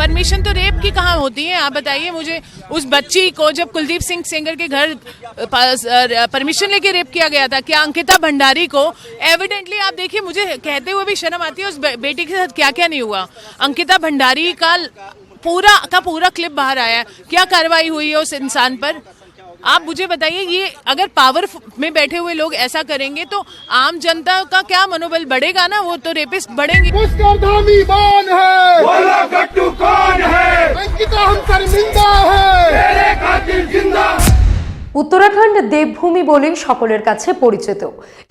Permission तो rape की कहाँ होती है? आप बताइए मुझे। उस बच्ची को जब कुलदीप सिंह सेंगर के घर परमिशन लेके रेप किया गया था, क्या अंकिता भंडारी को एविडेंटली, आप देखिए मुझे कहते हुए भी शर्म आती है, उस बेटी के साथ क्या क्या नहीं हुआ। अंकिता भंडारी का पूरा क्लिप बाहर आया है, क्या कार्रवाई हुई है उस इंसान पर? आप मुझे बताइए, ये अगर पावर में बैठे हुए लोग ऐसा करेंगे तो आम जनता का क्या मनोबल बढ़ेगा ना? वो तो रेपिस्ट बढ़ेंगे। पुष्करधामी कौन है? बोलो गट्टू कौन है? अंकिता हम शर्मिंदा है, तेरे खातिर जिंदा। उत्तराखंड देवभूमि বলেই সকলের কাছে পরিচিত,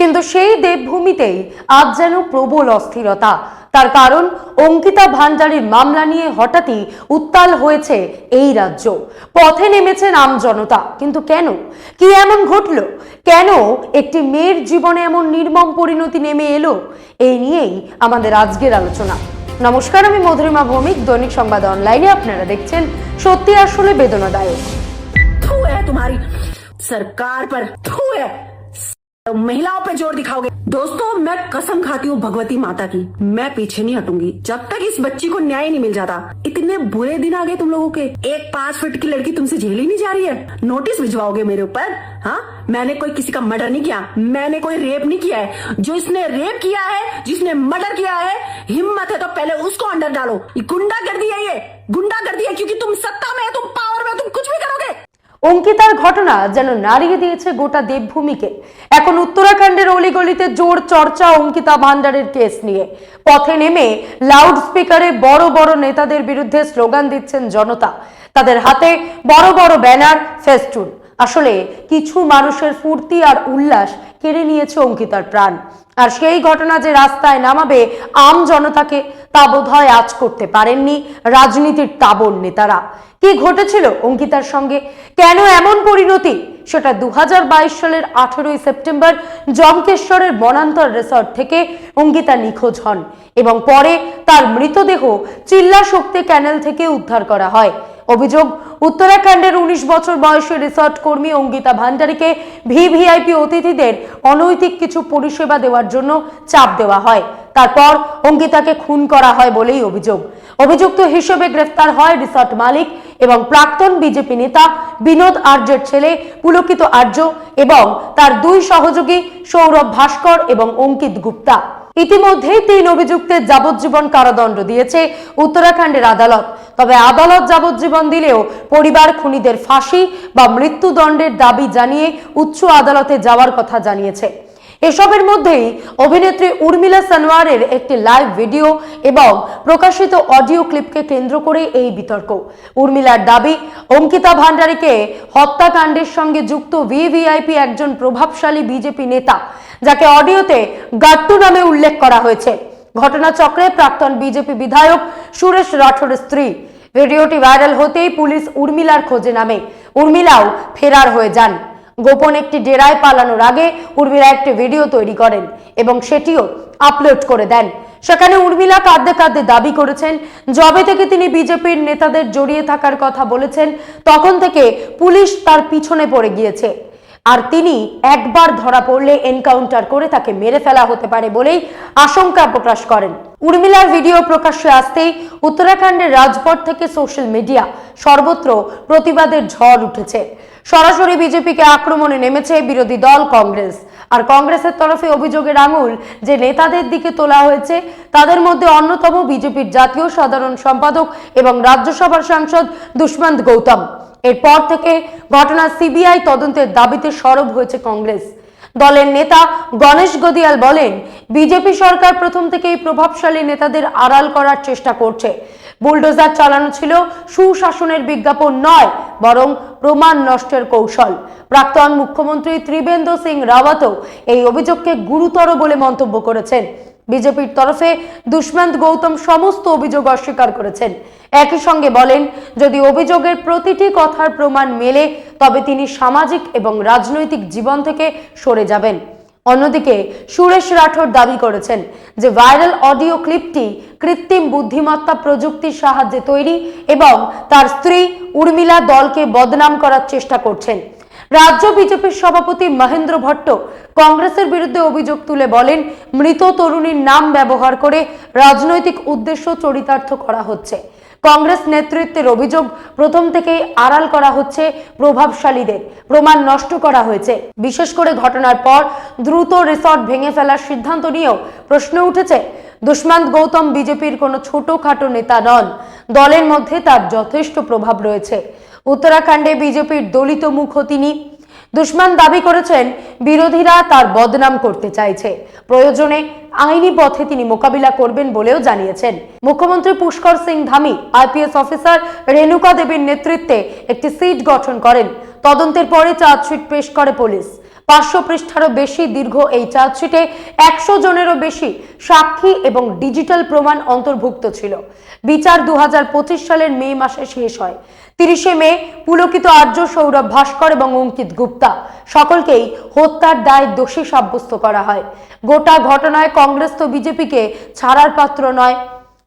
কিন্তু সেই দেবভূমিতেই আজ যেন প্রবল অস্থিরতা। তার কারণ অঙ্কিতা ভান্ডারীর মামলা নিয়ে হঠাৎই উত্তাল হয়েছে এই রাজ্য। পথে নেমেছেন আম জনতা, কিন্তু কেন? কি এমন ঘটলো? কেন একটি মেয়ের জীবনে এমন নির্মম পরিণতি নেমে এলো? এই নিয়েই আমাদের আজকের আলোচনা। নমস্কার, আমি মধুরিমা ভৌমিক, দৈনিক সংবাদ অনলাইনে আপনারা দেখছেন সত্যি আসলে বেদনাদায়ক। थू है तुम्हारी सरकार पर, थू है। महिलाओं पे जोर दिखाओगे। दोस्तों, मैं कसम खाती हूँ भगवती माता की, मैं पीछे नहीं हटूंगी जब तक इस बच्ची को न्याय नहीं मिल जाता। इतने बुरे दिन आ गए तुम लोगों के। एक 5 फीट की लड़की तुमसे झेल ही नहीं जा रही है, नोटिस भिजवाओगे मेरे ऊपर? हाँ, मैंने कोई किसी का मर्डर नहीं किया, मैंने कोई रेप नहीं किया है। जो इसने रेप किया है, जिसने मर्डर किया है, हिम्मत है तो पहले उसको अंदर डालो। ये गुंडागर्दी है, ये गुंडागर्दी है, क्योंकि तुम सत्ता में, तुम पावर में, तुम कुछ भी करोगे। অঙ্কিতার ঘটনা যেন নাড়িয়ে দিয়েছে গোটা দেবভূমিকে। এখন উত্তরাখণ্ডের অলিগলিতে জোর চর্চা অঙ্কিতা ভান্ডারের কেস নিয়ে। পথে নেমে লাউড স্পিকারে বড় বড় নেতাদের বিরুদ্ধে স্লোগান দিচ্ছেন জনতা। তাদের হাতে বড় বড় ব্যানার, ফেস্টুন। আসলে কিছু মানুষের ফুর্তি আর উল্লাস কেড়ে নিয়েছে অঙ্কিতার প্রাণ। আর সেই ঘটনা যে রাস্তায় নামাবে আম জনতাকে, তা বোধহয় আজ করতে পারেননি রাজনীতির তাবড় নেতারা। কি ঘটেছিল অঙ্কিতার সঙ্গে? কেন এমন পরিণতি? সেটা 2022 সালের 18ই সেপ্টেম্বর জম্কেশ্বরের বনান্তর রিসর্ট থেকে অঙ্কিতা নিখোঁজ হন এবং পরে তার মৃতদেহ চিল্লা শক্তি ক্যানেল থেকে উদ্ধার করা হয়। অভিযোগ, উত্তরাখণ্ডের 19 বছর বয়সী রিসর্ট কর্মী অঙ্কিতা ভান্ডারীকে ভিভিআইপি অতিথিদের অনৈতিক কিছু পরিষেবা দেওয়ার জন্য চাপ দেওয়া হয়। তারপর অঙ্কিতাকে খুন করা হয় বলেই অভিযোগ। অভিযুক্ত হিসেবে গ্রেফতার হয় রিসর্ট মালিক এবং প্রাক্তন বিজেপি নেতা বিনোদ আর্যের ছেলে পুলকিত আর্য এবং তার 2 সহযোগী সৌরভ ভাস্কর এবং অঙ্কিত গুপ্তা। ইতিমধ্যেই 3 অভিযুক্তের যাবজ্জীবন কারাদণ্ড দিয়েছে উত্তরাখণ্ডের আদালত। তবে আদালত যাবজ্জীবন দিলেও পরিবার খুনিদের ফাঁসি বা মৃত্যুদণ্ডের দাবি জানিয়ে উচ্চ আদালতে যাওয়ার কথা জানিয়েছে। এসবের মধ্যেই অভিনেত্রী উর্মিলা সানোয়ারের একটি লাইভ ভিডিও এবং প্রকাশিত অডিও ক্লিপকে কেন্দ্র করে এই বিতর্ক। উর্মিলার দাবি, অঙ্কিতা ভান্ডারীকে হত্যাকাণ্ডের সঙ্গে যুক্ত ভিভিআইপি একজন প্রভাবশালী বিজেপি নেতা, যাকে অডিওতে গাট্টু নামে উল্লেখ করা হয়েছে। ঘটনাচক্রে প্রাক্তন বিজেপি বিধায়ক সুরেশ রাঠোরের স্ত্রী। ভিডিওটি ভাইরাল হতেই পুলিশ উর্মিলার খোঁজে নামে। উর্মিলাও ফেরার হয়ে যান। গোপন একটি ডেরায় পালানোর আগে উর্মিলা একটি ভিডিও তৈরি করেন এবং সেটিও আপলোড করে দেন। সেখানে উর্মিলা কাঁদতে কাঁদতে দাবি করেছেন, যবে থেকে তিনি বিজেপির নেতাদের জড়িয়ে থাকার কথা বলেছেন তখন থেকে পুলিশ তার পিছনে পড়ে গিয়েছে, আর তিনি একবার ধরা পড়লে এনকাউন্টার করে তাকে মেরে ফেলা হতে পারে বলেই আশঙ্কা প্রকাশ করেন। উর্মিলার ভিডিও প্রকাশ্যে আসতেই উত্তরাখণ্ডের রাজপথ থেকে সোশ্যাল মিডিয়া সর্বত্র প্রতিবাদের ঝড় উঠেছে। সরাসরি বিজেপিকে আক্রমণে নেমেছে বিরোধী দল কংগ্রেস। আর কংগ্রেসের তরফে অভিযোগের আঙুল যে নেতাদের দিকে তোলা হয়েছে তাদের মধ্যে অন্যতম বিজেপির জাতীয় সাধারণ সম্পাদক এবং রাজ্যসভার সাংসদ দুষ্মন্ত গৌতম। এরপর থেকে ঘটনা সিবিআই তদন্তের দাবিতে সরব হয়েছে কংগ্রেস। দলের নেতা গণেশ গদিয়াল বলেন, বিজেপি সরকার প্রথম থেকেই প্রভাবশালী নেতাদের আড়াল করার চেষ্টা করছে। বুলডোজার চালানো ছিল সুশাসনের বিজ্ঞাপন নয়, বরং প্রমাণ নষ্টের কৌশল। প্রাক্তন মুখ্যমন্ত্রী ত্রিবেন্দ্র সিং রাওয়াতও এই অভিযোগকে গুরুতর বলে মন্তব্য করেছেন। বিজেপির তরফে দুষ্মন্ত গৌতম সমস্ত অভিযোগ অস্বীকার করেছেন। একই সঙ্গে বলেন, যদি অভিযোগের প্রতিটি কথার প্রমাণ মেলে তবে তিনি সামাজিক এবং রাজনৈতিক জীবন থেকে সরে যাবেন। অন্যদিকে সুরেশ রাঠোর দাবি করেছেন যে ভাইরাল অডিও ক্লিপটি কৃত্রিম বুদ্ধিমত্তা প্রযুক্তির সাহায্যে তৈরি এবং তার স্ত্রী উর্মিলা দলকে বদনাম করার চেষ্টা করছেন। রাজ্য বিজেপির সভাপতি মহেন্দ্র ভট্ট কংগ্রেসের বিরুদ্ধে অভিযোগ তুলে বলেন, মৃত তরুণীর নাম ব্যবহার করে রাজনৈতিক উদ্দেশ্য চরিতার্থ করা হচ্ছে। কংগ্রেস নেতৃত্বের অভিযোগ, প্রথম থেকেই আড়াল করা হচ্ছে প্রভাবশালীদের, প্রমাণ নষ্ট করা হয়েছে। বিশেষ করে ঘটনার পর দ্রুত রিসর্ট ভেঙে ফেলার সিদ্ধান্ত নিয়েও প্রশ্ন উঠেছে। দুষ্মন্ত গৌতম বিজেপির কোনো ছোটখাটো নেতা নন, দলের মধ্যে তার যথেষ্ট প্রভাব রয়েছে। উত্তরাখণ্ডে বিজেপির দলিত মুখ তিনি। দুষ্মন্ত দাবি করেছেন বিরোধীরা তার বদনাম করতে চাইছে, প্রয়োজনে আইনি পথে তিনি মোকাবিলা করবেন বলেও জানিয়েছেন। মুখ্যমন্ত্রী পুষ্কর সিং ধামি আইপিএস অফিসার রেণুকা দেবীর নেতৃত্বে একটি সিট গঠন করেন। তদন্তের পরে চার্জশিট পেশ করে পুলিশ। 500 পৃষ্ঠারও বেশি দীর্ঘ এই চার্জশিটে 100 জনেরও বেশি সাক্ষী এবং ডিজিটাল প্রমাণ অন্তর্ভুক্ত ছিল। বিচার 2025 সালের মে মাসে শেষ হয়। 30 মে পুলকিত আর্য, সৌরভ ভাস্কর এবং অঙ্কিত গুপ্তা সকলকেই হত্যার দায়ে দোষী সাব্যস্ত করা হয়। গোটা ঘটনায় কংগ্রেস তো বিজেপিকে ছাড়ার পাত্র নয়।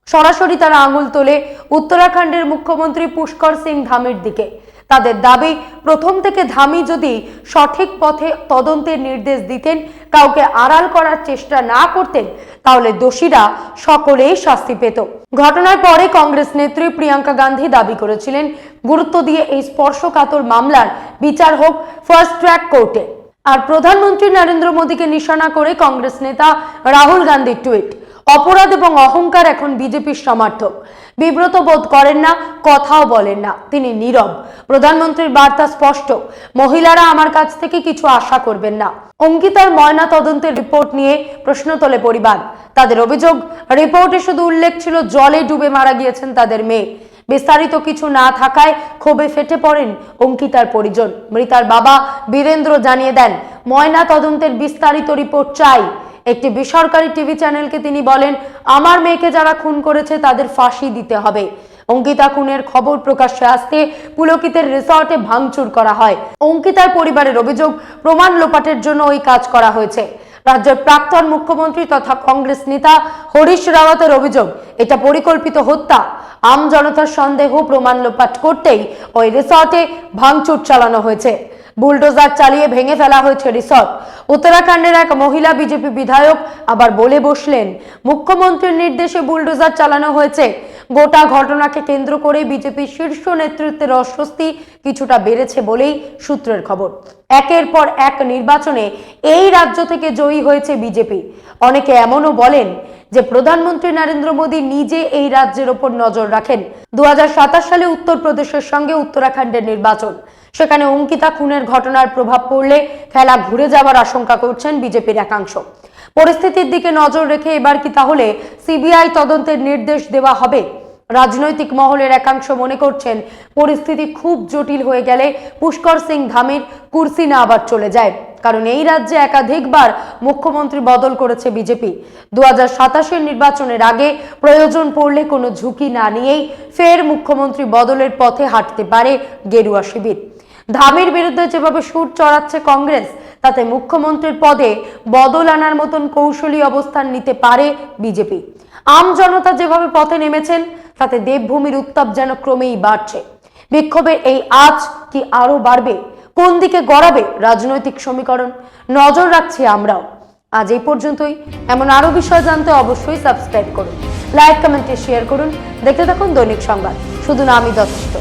সরাসরি তারা আঙুল তোলে উত্তরাখণ্ডের মুখ্যমন্ত্রী পুষ্কর সিং ধামির দিকে। তাদের দাবি, প্রথম থেকে ধামি যদি সঠিক পথে তদন্তের নির্দেশ দিতেন, কাউকে আড়াল করার চেষ্টা না করতেন, তাহলে দোষীরা সকলেই শাস্তি পেত। ঘটনার পরে কংগ্রেস নেত্রী প্রিয়াঙ্কা গান্ধী দাবি করেছিলেন গুরুত্ব দিয়ে এই স্পর্শকাতর মামলার বিচার হোক ফার্স্ট ট্র্যাক কোর্টে। আর প্রধানমন্ত্রী নরেন্দ্র মোদীকে নিশানা করে কংগ্রেস নেতা রাহুল গান্ধীর টুইট, অপরাধ এবং অহংকার এখন বিজেপির সমর্থক, বিব্রত বোধ করেন না, কথাও বলেন না, তিনি নীরব। প্রধানমন্ত্রীর বার্তা স্পষ্ট, মহিলারা আমার কাছ থেকে কিছু আশা করবেন না। অঙ্কিতার ময়না তদন্তের রিপোর্ট নিয়ে প্রশ্ন তোলে পরিবার। তাদের অভিযোগ, রিপোর্টে শুধু উল্লেখ ছিল জলে ডুবে মারা গিয়েছেন তাদের মেয়ে। বিস্তারিত কিছু না থাকায় ক্ষোভে ফেটে পড়েন অঙ্কিতার পরিজন। মৃতার বাবা বীরেন্দ্র জানিয়ে দেন, ময়না তদন্তের বিস্তারিত রিপোর্ট চাই। একটি বেসরকারি টিভি চ্যানেলকে তিনি বলেন, আমার মেয়েকে যারা খুন করেছে তাদের ফাঁসি দিতে হবে। অঙ্কিতা খুনের খবর প্রকাশ্যে আসতে পুলকিতের রিসর্টে ভাঙচুর করা হয়। অঙ্কিতার পরিবারের অভিযোগ, প্রমাণ লোপাটের জন্য ওই কাজ করা হয়েছে। রাজ্যের প্রাক্তন মুখ্যমন্ত্রী তথা কংগ্রেস নেতা হরিশ রাওয়াতের অভিযোগ, এটা পরিকল্পিত হত্যা। আম জনতার সন্দেহ প্রমাণ লোপাট করতেই ওই রিসর্টে ভাঙচুর চালানো হয়েছে। বুলডোজার চালিয়ে ভেঙে ফেলা হয়েছে রিসর্ট। উত্তরাখণ্ডের এক মহিলা বিজেপি বিধায়ক আবার বলে বসলেন, মুখ্যমন্ত্রীর নির্দেশে বুলডোজার চালানো হয়েছে। গোটা ঘটনাকে কেন্দ্র করে বিজেপির শীর্ষ নেতৃত্বের অস্বস্তি কিছুটা বেড়েছে বলেই সূত্রের খবর। একের পর এক নির্বাচনে এই রাজ্য থেকে জয়ী হয়েছে বিজেপি। অনেকে এমনও বলেন যে প্রধানমন্ত্রী নরেন্দ্র মোদী নিজে এই রাজ্যের ওপর নজর রাখেন। 2027 সালে উত্তরপ্রদেশের সঙ্গে উত্তরাখণ্ডের নির্বাচন, সেখানে অঙ্কিতা খুনের ঘটনার প্রভাব পড়লে খেলা ঘুরে যাওয়ার আশঙ্কা করছেন বিজেপির একাংশ। পরিস্থিতির দিকে নজর রেখে এবার কি তাহলে সিবিআই তদন্তের নির্দেশ দেওয়া হবে? রাজনৈতিক মহলের একাংশ মনে করছেন পরিস্থিতি খুব জটিল হয়ে গেলে পুষ্কর সিং ধামির কুর্সি না আবার চলে যায়, কারণ এই রাজ্যে একাধিকবার মুখ্যমন্ত্রী বদল করেছে বিজেপি। 2027 নির্বাচনের আগে প্রয়োজন পড়লে কোনো ঝুঁকি না নিয়েই ফের মুখ্যমন্ত্রী বদলের পথে হাঁটতে পারে গেরুয়া শিবির। ধামির বিরুদ্ধে যেভাবে সুর চড়াচ্ছে কংগ্রেস, তাতে মুখ্যমন্ত্রীর পদে বদল আনার মতন কৌশলী অবস্থান নিতে পারে বিজেপি। আম জনতা যেভাবে পথে নেমেছেন, তাতে দেবভূমির উত্তাপ যেন ক্রমেই বাড়ছে। বিক্ষোভের এই আঁচ কি আরো বাড়বে? কোন দিকে গড়াবে রাজনৈতিক সমীকরণ? নজর রাখছি আমরাও। আজ এই পর্যন্তই। এমন আরো বিষয় জানতে অবশ্যই সাবস্ক্রাইব করুন, লাইক, কমেন্টে শেয়ার করুন। দেখতে থাকুন দৈনিক সংবাদ, শুধু নামই যথেষ্ট।